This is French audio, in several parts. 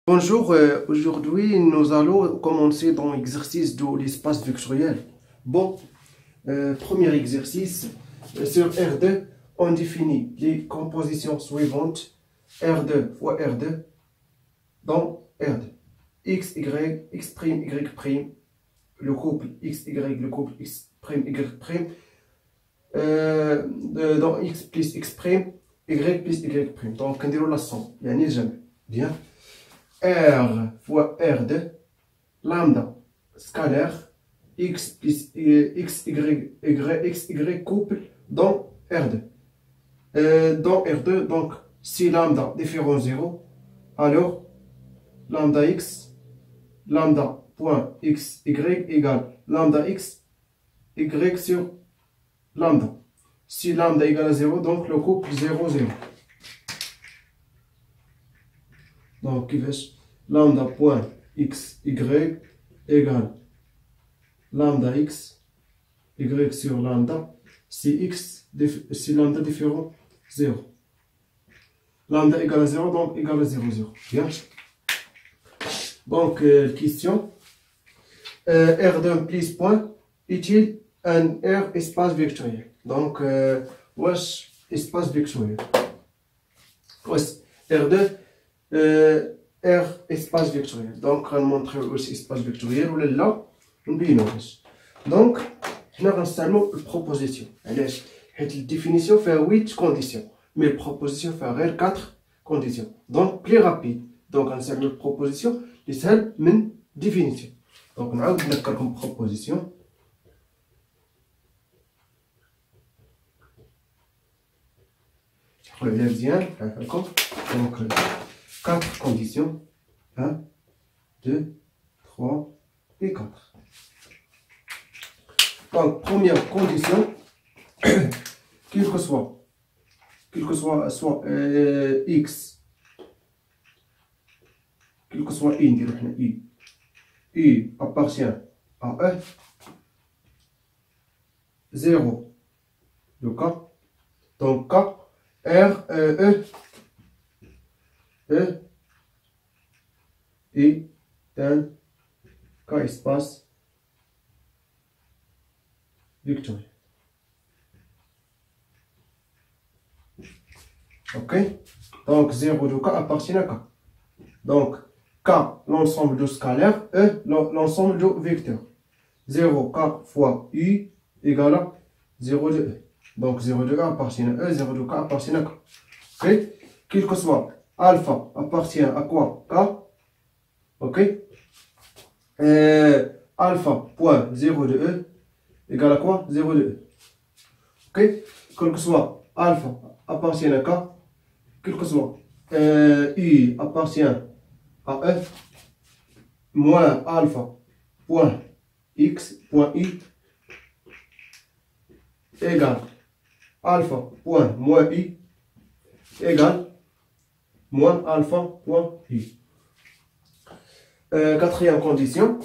Bonjour, aujourd'hui nous allons commencer dans l'exercice de l'espace vectoriel. Bon, premier exercice, sur R2, on définit les compositions suivantes, R2 fois R2 dans R2. X, Y, X', Y', le couple X, Y, le couple X', Y', dans X plus X', Y plus Y'. Donc on déroule la somme, يعني jamais. Bien. R fois R2, lambda scalaire, X plus X, Y couple dans R2. Dans R2, donc si lambda différent 0, alors lambda X, lambda point X, Y égale lambda X, Y sur lambda. Si lambda égale à 0, donc le couple 0, 0. Donc, lambda point x, y égale lambda x, y sur lambda, si lambda différent 0. Lambda égale à 0, donc égale à 0, 0. Bien. Donc, question. R d'un plus point est-il un R espace vectoriel? Donc, wesh espace vectoriel. Wesh R2. R espace vectoriel. Donc, on va montrer aussi espace vectoriel ou là, on bien. Donc, nous allons la proposition. La définition fait 8 conditions, mais la proposition fait 4 conditions. Donc, plus rapide. Donc, on va la proposition, les celles min définition. Donc, on va faire une proposition. Je reviens bien. Donc, 4 conditions. 1, 2, 3 et 4. Donc, première condition, quel que soit x, quel que soit i appartient à E, 0 de K, donc K, R, E est un K espace vectoriel. Ok? Donc 0 de K appartient à K. Donc K, l'ensemble de scalaire, E, l'ensemble de vecteurs. 0 K fois U égale à 0 de E. Donc 0 de K appartient à E, 0 de K appartient à K. Ok? Quel que soit alpha appartient à quoi? K. Ok? Alpha point 0 de E égale à quoi? 0 de E. Ok? Quel que soit alpha appartient à K, quel que soit U appartient à E, moins alpha point X point I égale alpha point moins I égale moins alpha point I. Quatrième condition,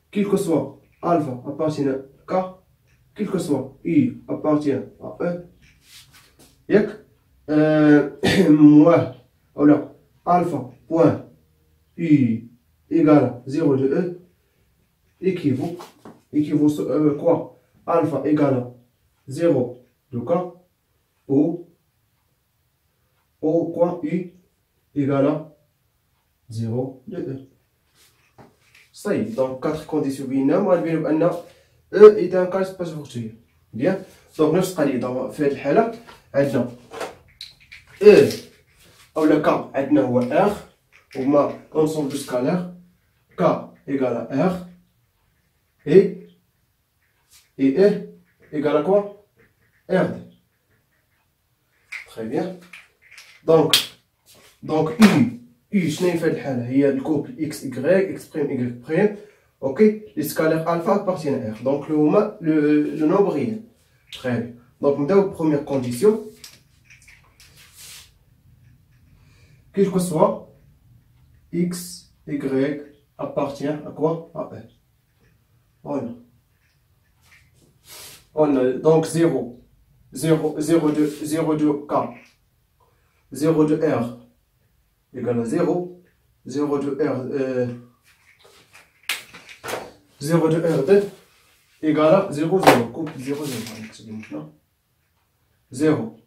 quel que soit alpha appartient à K, quel que soit I appartient à E, yek, moins, alors, alpha point I égale 0 de E, équivaut quoi? Alpha égale à 0 de K, ou quoi? I égale à 0 de E. Ça y est, donc 4 conditions بينا وغنبينو بأن E est un cas espace vectoriel. Bien, donc نفس القضية في هذه الحالة عندنا E أو K عندنا هو R هما l'ensemble de scalaire K égale à R et E égale à quoi? R2. Très bien. Donc U شنو هي في هذه الحالة؟ هي الكوبل X Y X', Y'. Ok, les scalaires alpha appartiennent à R. Donc le nombre réel. Très bien. Donc on a première condition. Quel que soit X, Y appartient à quoi? À R. On a donc 0 de K, 0 de R égale à 0, 0 de R2 égale à 0, 0. Couple 0, 0. 0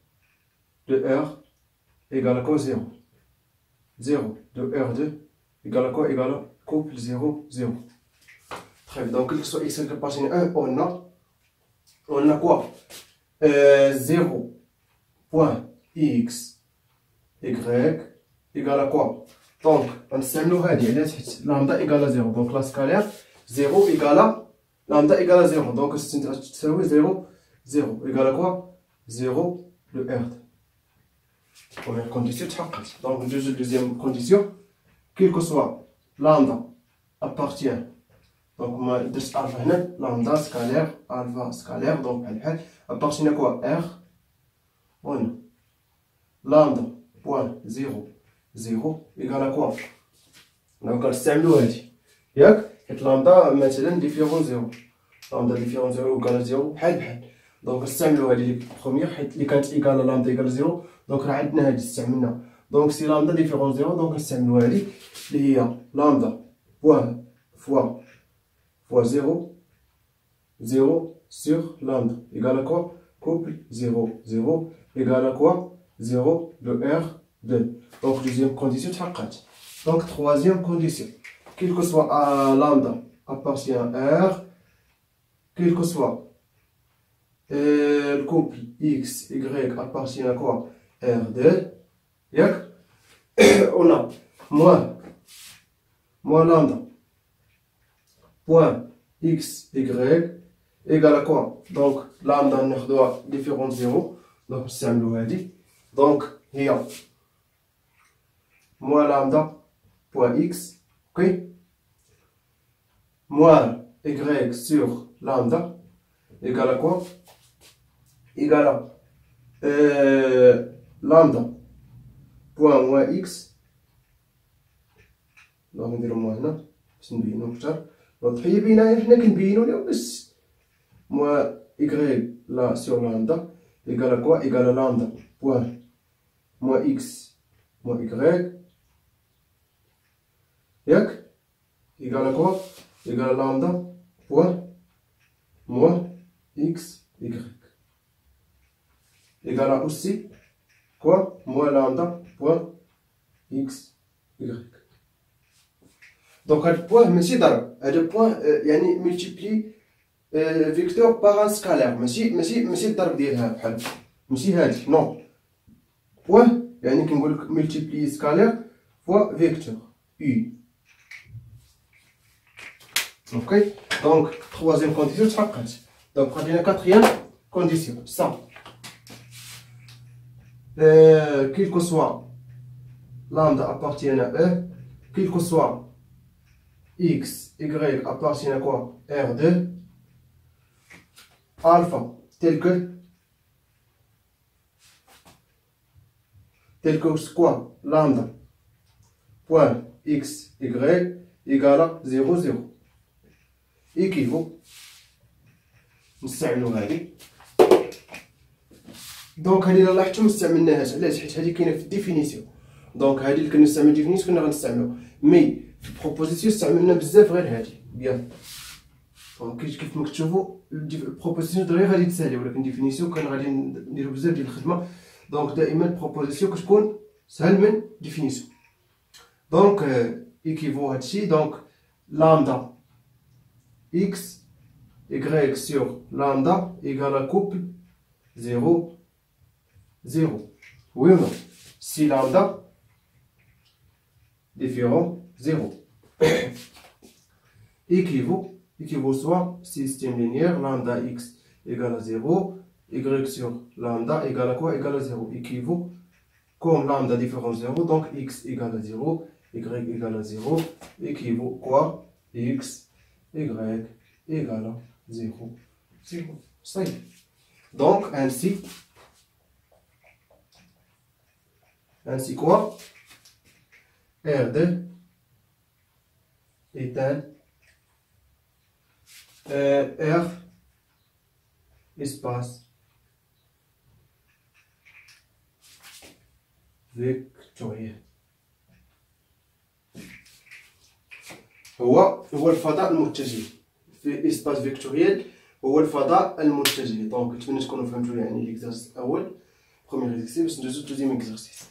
de R égale à quoi? 0. 0 de R2 égale à quoi? Égale à couple 0, 0. Très bien. Donc, quel que soit x appartient à 1, on a quoi? 0 point x y égale à quoi? Donc, on نستعملو هادي علاش حيت لامدا égale à 0. Donc, la scalaire 0 égale à lambda égale à 0. Donc, تساوي 0, 0 égale à quoi? 0 de R2. Première condition تحققت. Donc, deuxième condition, quel que soit lambda appartient. Donc, moi, درت alpha هنا lambda scalaire alpha scalaire. Donc, بحال بحال appartient à quoi? R. On a lambda point 0, 0 égale à quoi? Donc, نستعملو هادي ياك حيت لامدا مثلا ديفيرون 0. لامدا ديفيرون 0 égale à 0 بحال بحال. دونك نستعملو هادي لي بروميير حيت اللي كانت ايكال لامدا ايكال 0. دونك راه عندنا هادي استعملنا. دونك سي لامدا ديفيرون 0 دونك نستعملو هادي اللي هي لامدا بوان فوا 0, 0 sur lambda égale à quoi? Couple 0, 0 égale à quoi? 0 de R2. Donc, deuxième condition, donc, troisième condition, quel que soit lambda appartient à R, quel que soit le couple X, Y appartient à quoi? R2. On a moins lambda point X, Y égale à quoi? Donc, lambda doit différent 0. Donc, c'est un هادي. Donc, il y a moins lambda point X, ok? Moins Y sur lambda égale à quoi? Égale à lambda point moins X. Donc, on dirait moins هنا باش نبينو أكثر. Donc, هي بينا حنا كنبينو ليهم باش moins Y là sur lambda égale à quoi? Égale à lambda point moins X moins Y. Yak égale à quoi? Égale à lambda point moins X Y. Égale à aussi quoi? Moins lambda point X Y. Donc, هاد point ماشي ضرب. هاد point يعني multiplie فيكتور باغ ان سكالير. ماشي الضرب ديالها بحال ماشي هادي نو. بوان يعني كنقول لك ملتيبلي سكالير فوا فيكتور U. اوكي دونك troisième condition تحققت. دونك غادينا quatrième condition ça quel que soit lambda appartient à E, quel que soit X, Y appartient à quoi? R2. Alpha tel que quoi? Lambda point X, Y égale à 0, 0 équivaut نستعملو هادي. دونك هادي الا لاحظتو مستعملناهاش علاش؟ حيت هادي كاينه في الديفينيسيون. دونك هادي اللي كنستعمل ديفينيسيون كنا غنستعملو مي في البروبوزيسيون استعملنا بزاف غير هادي بيان. دونك كيف ما كتشوفو البروبوزيسيون دغيا غادي تسالي ولكن ديفينيسيون كان غادي نديرو بزاف ديال الخدمه. دونك دائما البروبوزيسيون كتكون سهل من ديفينيسيون. دونك ايكيفو هادشي. دونك لامدا X Y sur lambda égale à couple 0, 0. Oui ou non? Si lambda différent 0. équivaut soit système linéaire lambda X égale à 0, Y sur lambda égale à quoi? Égale à 0. Équivaut comme lambda différent 0, donc X égale à 0, Y égale à 0. Équivaut quoi? X Y égale à 0, 0. Ça y est. Donc, ainsi quoi? R2 est un R espace vectoriel. هو الفضاء المتجه. في اسباس فيكتوريال هو الفضاء المتجه. دونك نتمنى تكونوا فهمتوا يعني ليكزارسيس الاول بروميير اكزرسيس باش ندوزو دوزيام اكزرسيس.